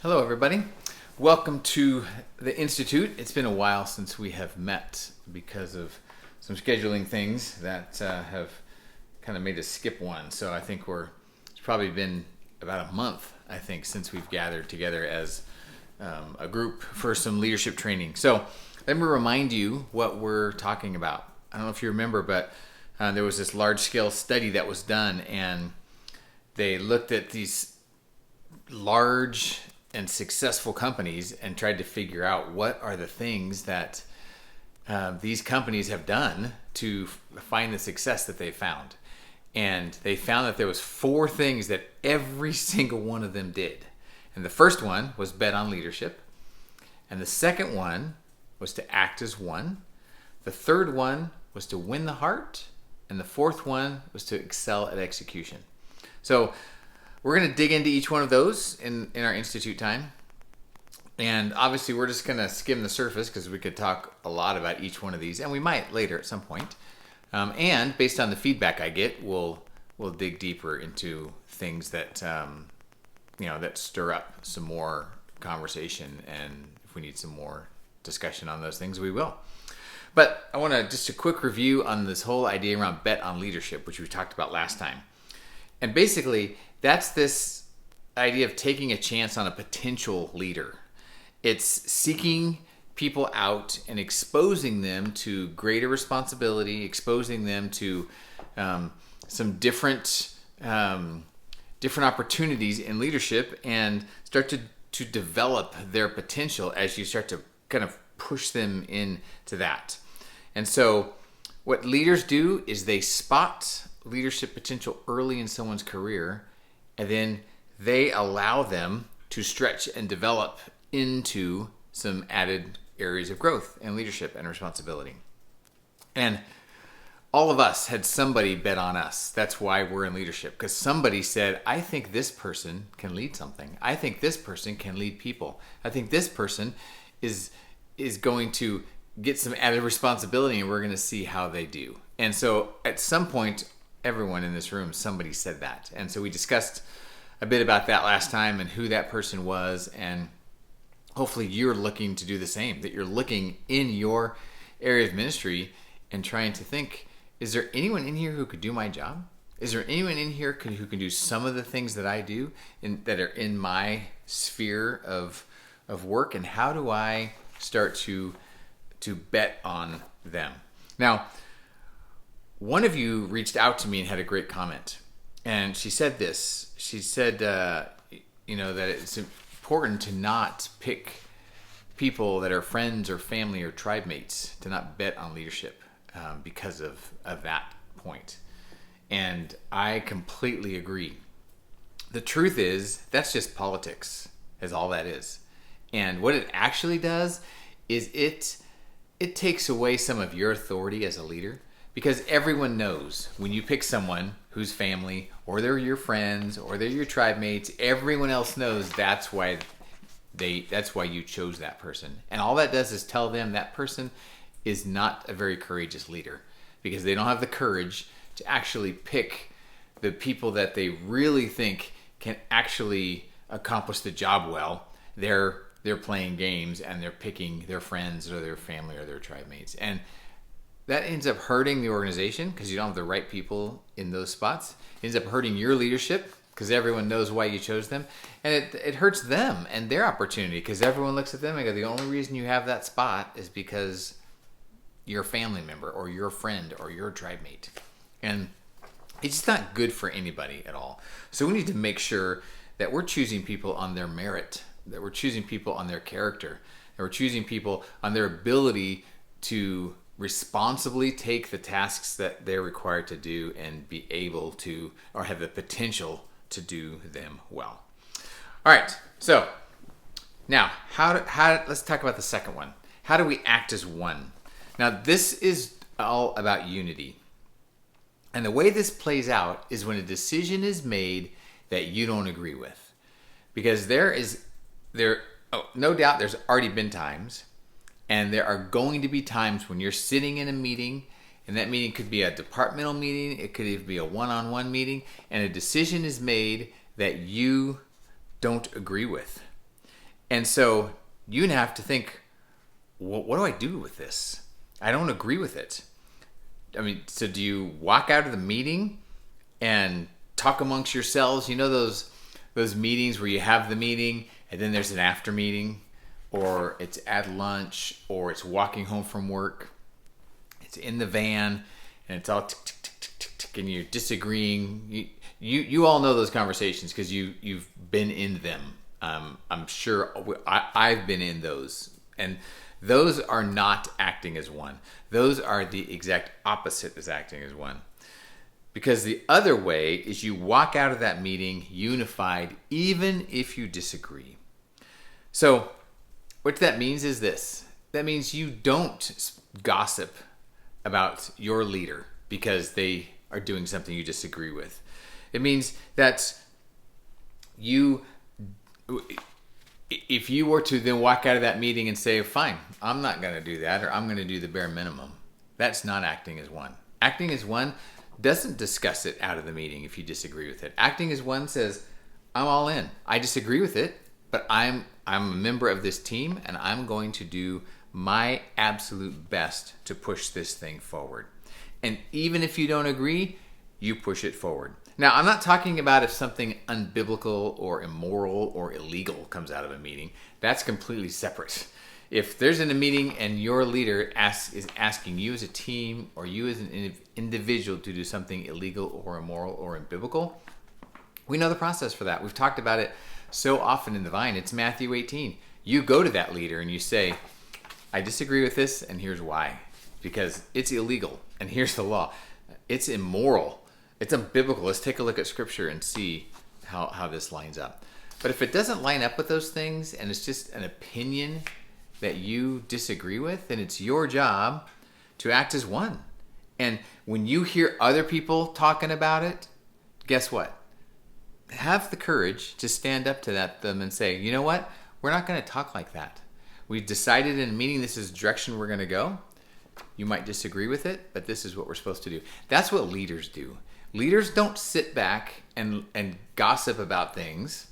Hello, everybody. Welcome to the Institute. It's been a while since we have met because of some scheduling things that have kind of made us skip one. So I think it's probably been about a month, I think, since we've gathered together as a group for some leadership training. So let me remind you what we're talking about. I don't know if you remember, but there was this large-scale study that was done, and they looked at these large and successful companies and tried to figure out what are the things that these companies have done to find the success that they found. And they found that there was 4 things that every single one of them did. And the first one was bet on leadership. And the second one was to act as one. The third one was to win the heart. And the fourth one was to excel at execution. So we're going to dig into each one of those in our Institute time. And obviously we're just going to skim the surface because we could talk a lot about each one of these. And we might later at some point. And based on the feedback I get, we'll dig deeper into things that, that stir up some more conversation. And if we need some more discussion on those things, we will. But I want to just a quick review on this whole idea around bet on leadership, which we talked about last time. And basically, that's this idea of taking a chance on a potential leader. It's seeking people out and exposing them to greater responsibility, exposing them to some different opportunities in leadership, and start to develop their potential as you start to kind of push them into that. And so what leaders do is they spot leadership potential early in someone's career, and then they allow them to stretch and develop into some added areas of growth and leadership and responsibility. And all of us had somebody bet on us. That's why we're in leadership, because somebody said, I think this person can lead something. I think this person can lead people. I think this person is going to get some added responsibility, and we're going to see how they do. And so at some point, everyone in this room, somebody said that. And so we discussed a bit about that last time and who that person was. And hopefully you're looking to do the same, that you're looking in your area of ministry and trying to think, is there anyone in here who could do my job? Is there anyone in here who can do some of the things that I do that are in my sphere of work? And how do I start to bet on them? Now, one of you reached out to me and had a great comment. And she said this. She said, that it's important to not pick people that are friends or family or tribe mates, to not bet on leadership because of that point. And I completely agree. The truth is, that's just politics, is all that is. And what it actually does is it takes away some of your authority as a leader. Because everyone knows when you pick someone who's family, or they're your friends, or they're your tribe mates, everyone else knows that's why you chose that person. And all that does is tell them that person is not a very courageous leader, because they don't have the courage to actually pick the people that they really think can actually accomplish the job well. They're playing games, and they're picking their friends or their family or their tribe mates. And that ends up hurting the organization because you don't have the right people in those spots. It ends up hurting your leadership because everyone knows why you chose them. And it hurts them and their opportunity because everyone looks at them and go, the only reason you have that spot is because you're a family member or you're a friend or you're a tribe mate. And it's just not good for anybody at all. So we need to make sure that we're choosing people on their merit, that we're choosing people on their character, that we're choosing people on their ability to responsibly take the tasks that they're required to do and be able to, or have the potential to do them well. All right, so now let's talk about the second one. How do we act as one? Now, this is all about unity. And the way this plays out is when a decision is made that you don't agree with. Because no doubt there's already been times, and there are going to be times when you're sitting in a meeting, and that meeting could be a departmental meeting, it could even be a one-on-one meeting, and a decision is made that you don't agree with. And so you have to think, what do I do with this? I don't agree with it. I mean, so do you walk out of the meeting and talk amongst yourselves? You know those meetings where you have the meeting and then there's an after meeting, or it's at lunch, or it's walking home from work. It's in the van and it's all tick, tick, tick, tick, tick, tick, and you're disagreeing. You all know those conversations because you've been in them. I'm sure I've been in those, and those are not acting as one. Those are the exact opposite as acting as one. Because the other way is you walk out of that meeting unified, even if you disagree. So what that means is this. That means you don't gossip about your leader because they are doing something you disagree with. It means that if you were to then walk out of that meeting and say, fine, I'm not going to do that, or I'm going to do the bare minimum, that's not acting as one. Acting as one doesn't discuss it out of the meeting if you disagree with it. Acting as one says, I'm all in. I disagree with it, but I'm a member of this team, and I'm going to do my absolute best to push this thing forward. And even if you don't agree, you push it forward. Now, I'm not talking about if something unbiblical or immoral or illegal comes out of a meeting. That's completely separate. If there's in a meeting and your leader is asking you as a team or you as an individual to do something illegal or immoral or unbiblical, we know the process for that. We've talked about it so often in the Vine. It's Matthew 18. You go to that leader and you say, I disagree with this, and here's why. Because it's illegal, and here's the law. It's immoral. It's unbiblical. Let's take a look at Scripture and see how this lines up. But if it doesn't line up with those things, and it's just an opinion that you disagree with, then it's your job to act as one. And when you hear other people talking about it, guess what? Have the courage to stand up to them and say, you know what? We're not going to talk like that. We've decided in a meeting this is the direction we're going to go. You might disagree with it, but this is what we're supposed to do. That's what leaders do. Leaders don't sit back and gossip about things,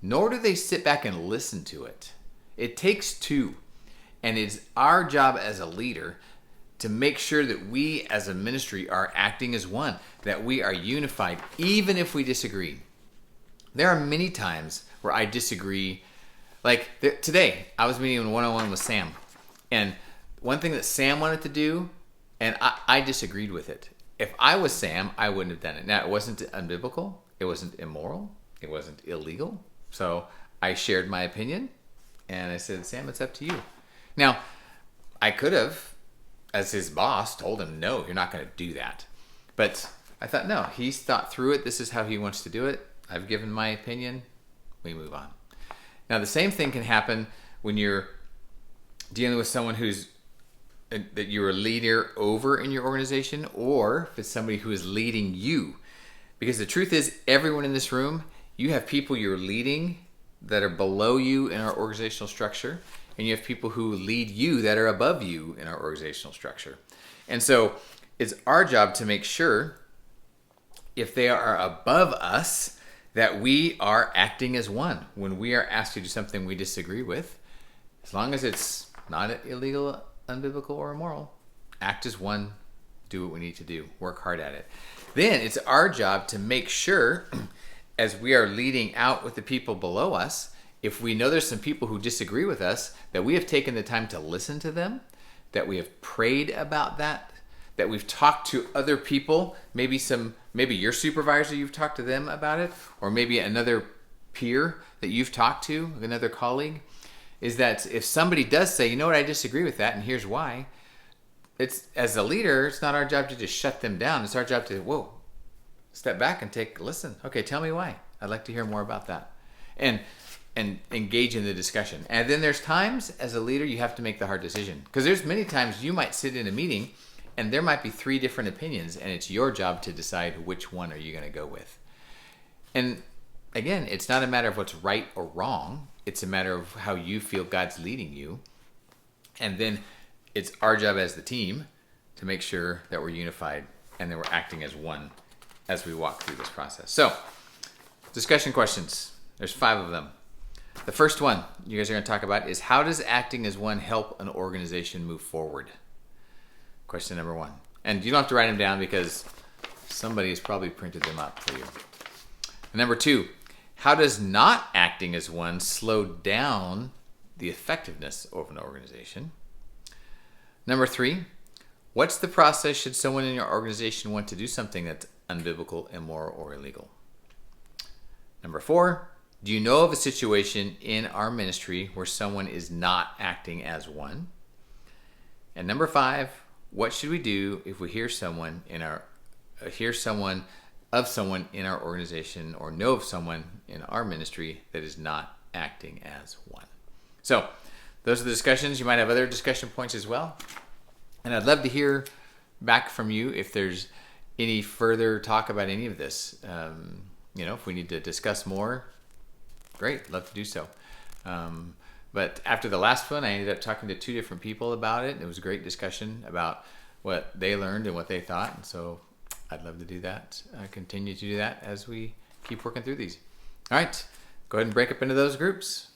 nor do they sit back and listen to it. It takes two. And it's our job as a leader to make sure that we as a ministry are acting as one, that we are unified, even if we disagree. There are many times where I disagree. Like today, I was meeting one-on-one with Sam. And one thing that Sam wanted to do, and I disagreed with it. If I was Sam, I wouldn't have done it. Now, it wasn't unbiblical. It wasn't immoral. It wasn't illegal. So I shared my opinion. And I said, Sam, it's up to you. Now, I could have, as his boss, told him, no, you're not going to do that. But I thought, no, he's thought through it. This is how he wants to do it. I've given my opinion. We move on. Now, the same thing can happen when you're dealing with someone that you're a leader over in your organization, or if it's somebody who is leading you. Because the truth is, everyone in this room, you have people you're leading that are below you in our organizational structure, and you have people who lead you that are above you in our organizational structure. And so it's our job to make sure, if they are above us, that we are acting as one. When we are asked to do something we disagree with, as long as it's not illegal, unbiblical, or immoral, act as one, do what we need to do, work hard at it. Then it's our job to make sure, as we are leading out with the people below us, if we know there's some people who disagree with us, that we have taken the time to listen to them, that we have prayed about that we've talked to other people, maybe your supervisor, you've talked to them about it, or maybe another peer that you've talked to, another colleague, is that if somebody does say, you know what, I disagree with that, and here's why, it's, as a leader, it's not our job to just shut them down. It's our job to, step back and listen. Okay, tell me why. I'd like to hear more about that. And engage in the discussion. And then there's times, as a leader, you have to make the hard decision. Because there's many times you might sit in a meeting and there might be 3 different opinions, and it's your job to decide which one are you going to go with. And again, it's not a matter of what's right or wrong. It's a matter of how you feel God's leading you. And then it's our job as the team to make sure that we're unified and that we're acting as one as we walk through this process. So, discussion questions. There's 5 of them. The first one you guys are going to talk about is, how does acting as one help an organization move forward? Question number one. And you don't have to write them down because somebody has probably printed them up for you. And number two, how does not acting as one slow down the effectiveness of an organization? Number three, what's the process should someone in your organization want to do something that's unbiblical, immoral, or illegal? Number four, do you know of a situation in our ministry where someone is not acting as one? And number five, what should we do if we hear someone in our organization or know of someone in our ministry that is not acting as one? So those are the discussions. You might have other discussion points as well. And I'd love to hear back from you if there's any further talk about any of this. If we need to discuss more, great, love to do so. But after the last one, I ended up talking to two different people about it. It was a great discussion about what they learned and what they thought. And so I'd love to do that, continue to do that as we keep working through these. All right, go ahead and break up into those groups.